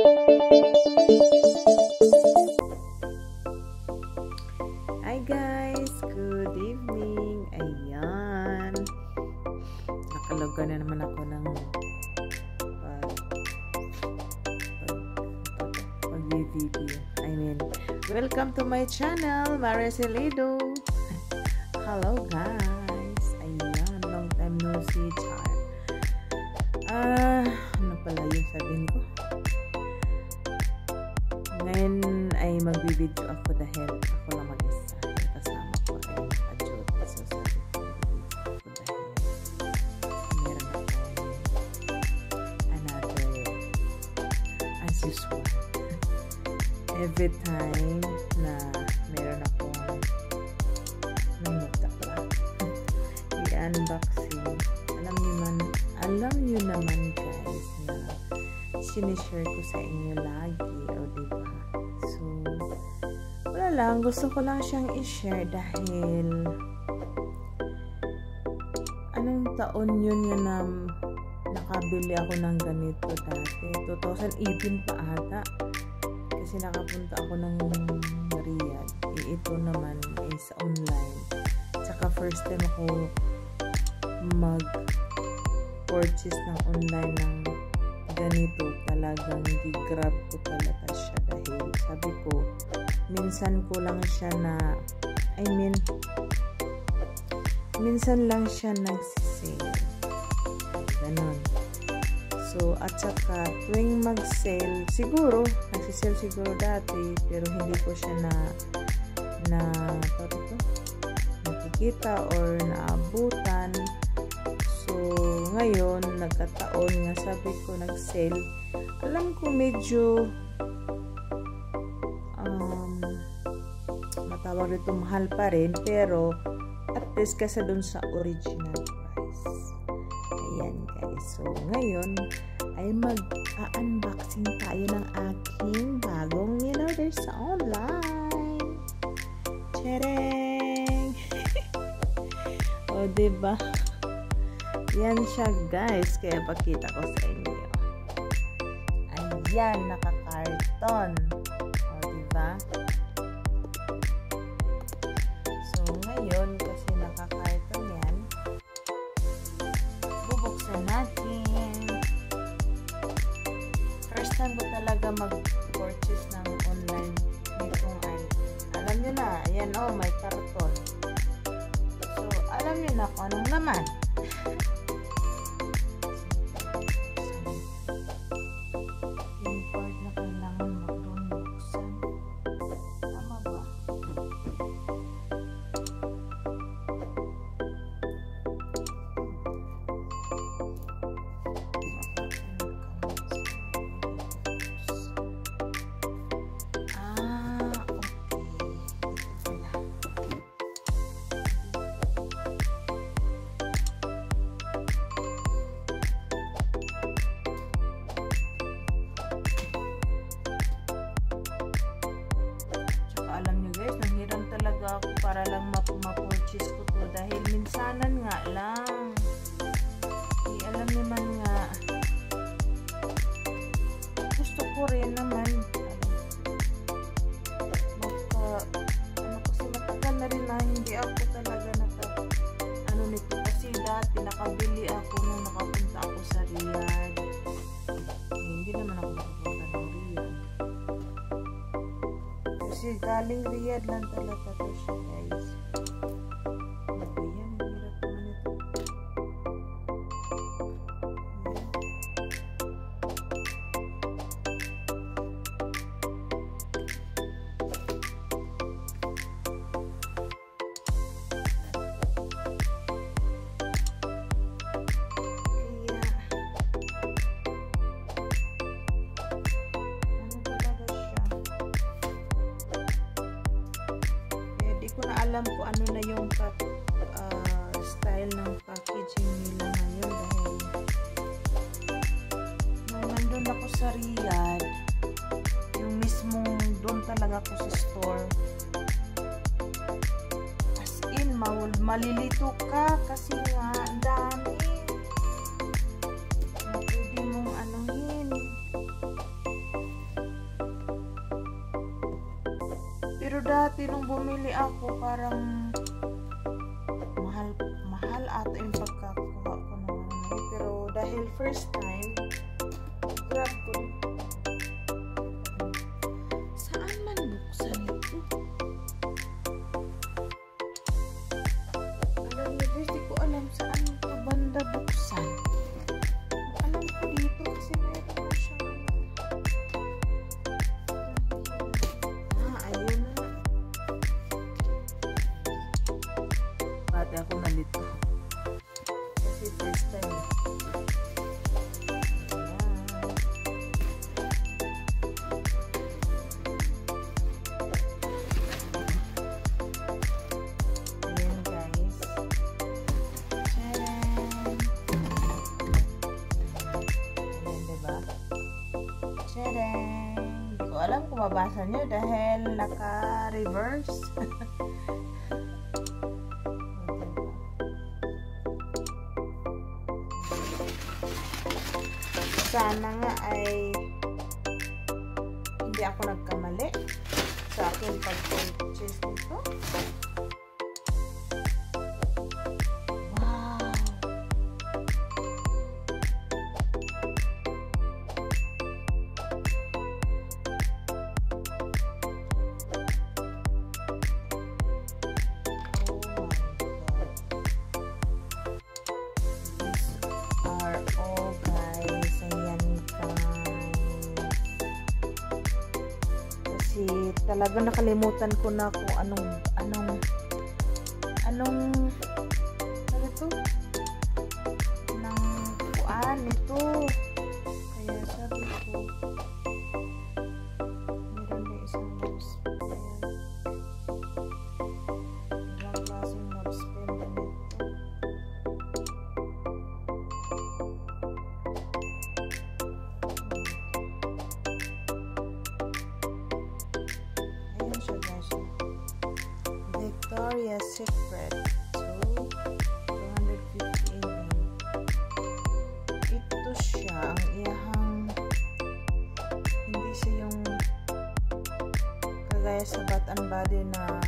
Hi guys, good evening. Ayan, nakaloga na naman ako ng pag-video. Welcome to my channel, Maricelido. Hello guys. Ayan, long time no see, char. Ano pala yung sabihin ko? Ngayon ay magbibideo ako dahil ako lang mag-isa. Kasama ko ay nakajot. So sabi ko, magbibideo ako dahil meron ako another, as usual. Every time na meron akong i-unboxing, alam nyo naman guys na sinishare ko sa inyo lagi, o diba? So, wala lang, gusto ko lang siyang i-share dahil anong taon yun na nakabili ako ng ganito dati? 2018 pa ata. Kasi nakapunta ako ng Riyadh. Ito naman is online. Tsaka first time ako mag-purchase ng online ng ganito. Talagang gigrab ko talaga siya dahil sabi ko, minsan ko lang siya minsan lang siya nagsisale. Ganon. So, at saka, tuwing mag-sale, siguro, nagsisale siguro dati, pero hindi ko siya nakikita or naabutan. So, ngayon, nagkataon nga, sabi ko, nag-sale. Alam ko medyo, matawag dito, mahal pa rin, pero, at least kasi dun sa original price. Ayan guys, so ngayon ay mag-unboxing tayo ng aking bagong in-order sa online. Tchereng! O diba? Yan siya guys, kaya pakita ko sa inyo. Ayan, naka-carton. O diba? So ngayon, kasi naka-carton yan, bubuksan natin. First time ko talaga mag-purchase ng online nitong alam nyo na, ayan oh, may karton. So, alam nyo na kung anong laman. Import na kailangan magbuksan. Tama ba? Ako para lang ma-purchase ko to dahil minsanan nga lang. Alam naman nga, gusto ko rin naman kasi matagal na rin na hindi ako talaga nito kasi dati nakabili ako nung nakapunta ako sa Riyadh. Hindi naman ako nakapunta ng Riyadh kasi galing Riyadh lang talaga to siya guys. Ayan, hirap naman ito. Alam ko ano na yung style ng packaging nila ngayon dahil nung nandun ako sa Riyadh, yung mismong doon talaga ako sa store, as in malilito ka kasi nga ang dami pwede mong anuhin. dati nung bumili ako, parang mahal ata yung pagkakuha ko ng ano. Pero dahil first time, grab ko. Saan man buksan ito? Alam niyo guys, di ko alam saan ito banda buksan. Alam ko dito kasi meron na siya. Ayun na. Pati ako nalito. Kasi first time. Ayan guys. Tcharam! Ayan diba? Tcharam! Hindi ko alam kung mabasa nyo dahil naka-reverse. Sana nga ay hindi ako nagkamali sa aking pag-purchase nito. Wow! Talaga nakalimutan ko na kung anong ano to? Nang kuan ito. Kaya sabi ko meron na isang nose pen. Ibang klaseng nose pen na nito. Victoria's Secret. So, 250 ml. Ito siya, ang iyahang hindi siya yung kagaya sa Bath and Body na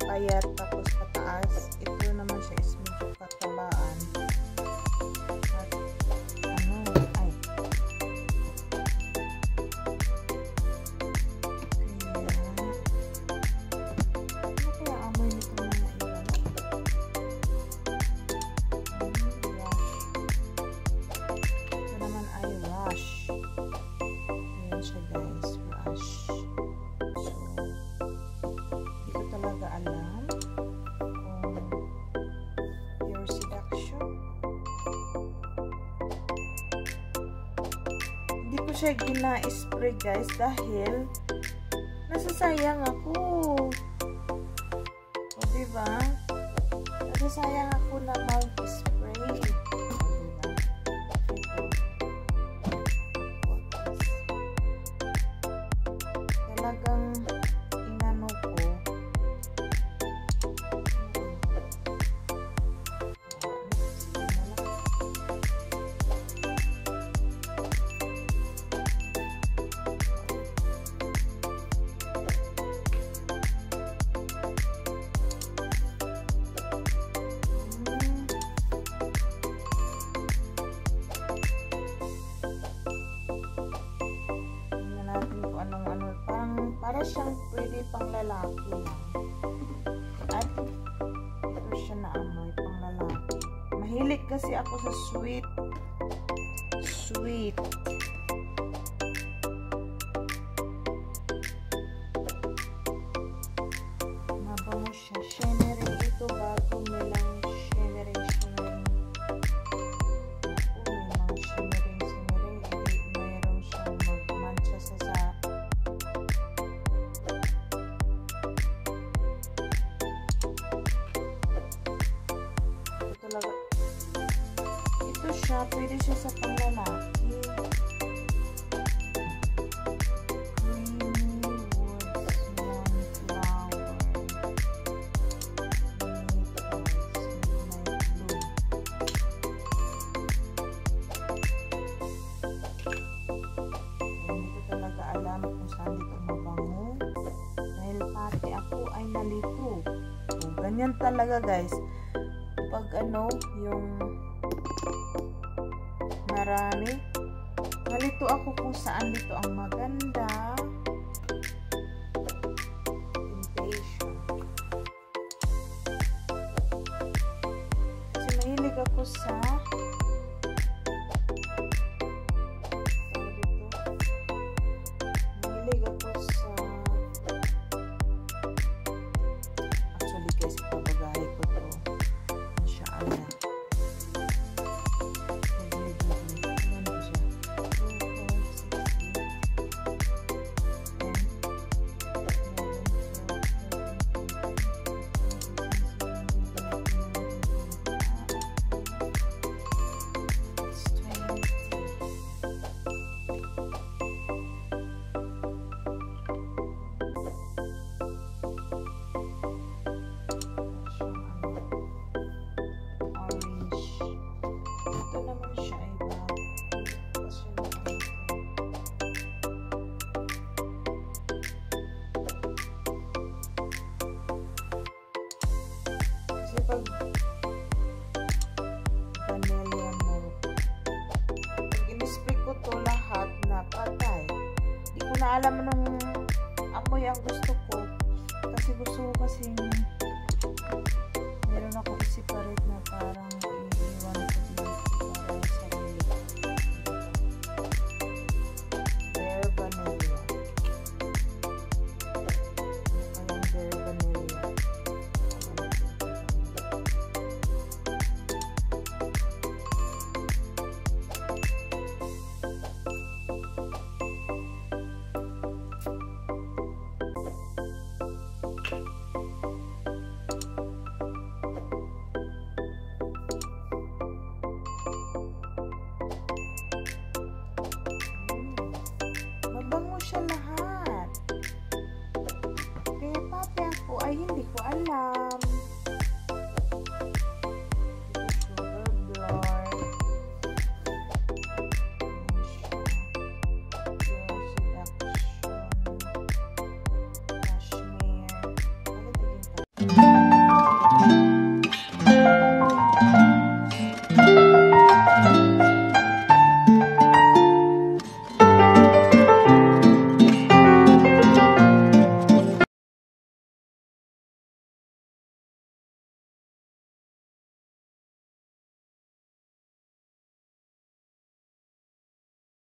payat tapos pataas. Ito naman siya is medyo katabaan. At ano, ay. Siya guys, brush. So, hindi ko talaga alam kung pure seduction. Hindi ko siya gina-spray guys dahil nasasayang ako. O diba? Nasasayang ako na mag-spray. Talagang inano ko para siyang pwede pang lalaki lang. At ito siya na amoy pang lalaki. Mahilig kasi ako sa sweet. Mabango siya. Shimmering ito bago nilang shimmering. May mga shimmering. Mayroon siyang magmancha sa ito siya, pwede siya sa panglalaki. Creamy Woods Moonflower Midnight Blue. Hindi ko talaga alam kung saan dito mabango dahil parang ganun talaga guys. Pag ano, yung marami. Nalito ako kung saan dito ang maganda. Temptation. Kasi mahilig ako sa pag vanilla milk. Pag in-spray ko to lahat na patay. Hindi ko na alam anong amoy ang gusto ko. Kasi gusto ko kasing